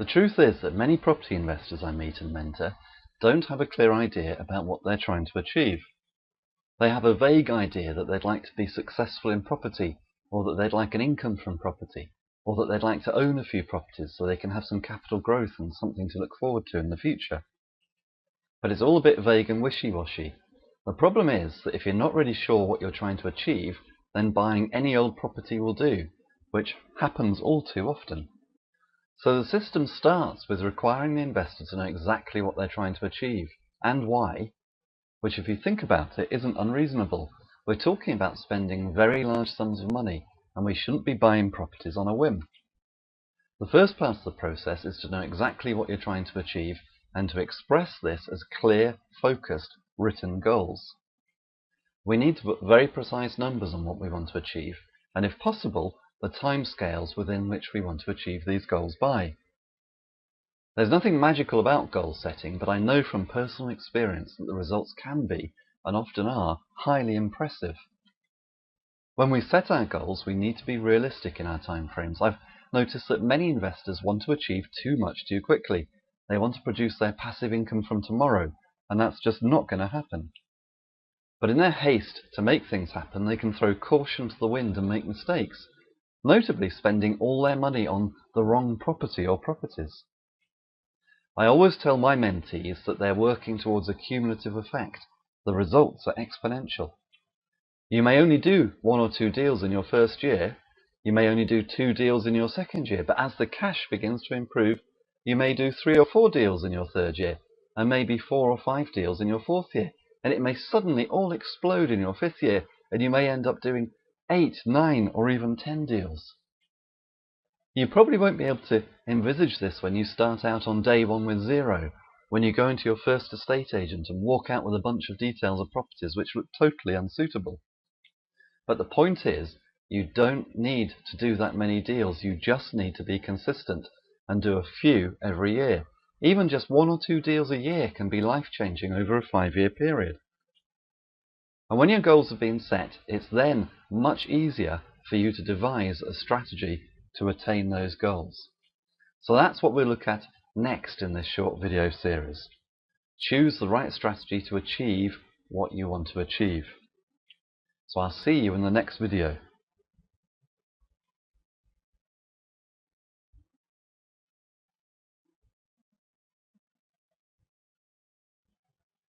The truth is that many property investors I meet and mentor don't have a clear idea about what they're trying to achieve. They have a vague idea that they'd like to be successful in property, or that they'd like an income from property, or that they'd like to own a few properties so they can have some capital growth and something to look forward to in the future. But it's all a bit vague and wishy-washy. The problem is that if you're not really sure what you're trying to achieve, then buying any old property will do, which happens all too often. So the system starts with requiring the investor to know exactly what they're trying to achieve, and why, which if you think about it isn't unreasonable. We're talking about spending very large sums of money, and we shouldn't be buying properties on a whim. The first part of the process is to know exactly what you're trying to achieve, and to express this as clear, focused, written goals. We need to put very precise numbers on what we want to achieve, and if possible, the timescales within which we want to achieve these goals by. There's nothing magical about goal setting, but I know from personal experience that the results can be, and often are, highly impressive. When we set our goals, we need to be realistic in our timeframes. I've noticed that many investors want to achieve too much too quickly. They want to produce their passive income from tomorrow, and that's just not going to happen. But in their haste to make things happen, they can throw caution to the wind and make mistakes, notably spending all their money on the wrong property or properties. I always tell my mentees that they're working towards a cumulative effect. The results are exponential. You may only do 1 or 2 deals in your first year, you may only do 2 deals in your second year, but as the cash begins to improve, you may do 3 or 4 deals in your third year, and maybe 4 or 5 deals in your fourth year, and it may suddenly all explode in your fifth year, and you may end up doing 8, 9, or even 10 deals. You probably won't be able to envisage this when you start out on day one with 0, when you go into your first estate agent and walk out with a bunch of details of properties which look totally unsuitable. But the point is, you don't need to do that many deals, you just need to be consistent and do a few every year. Even just 1 or 2 deals a year can be life-changing over a 5-year period. And when your goals have been set, it's then much easier for you to devise a strategy to attain those goals. So that's what we'll look at next in this short video series. Choose the right strategy to achieve what you want to achieve. So I'll see you in the next video.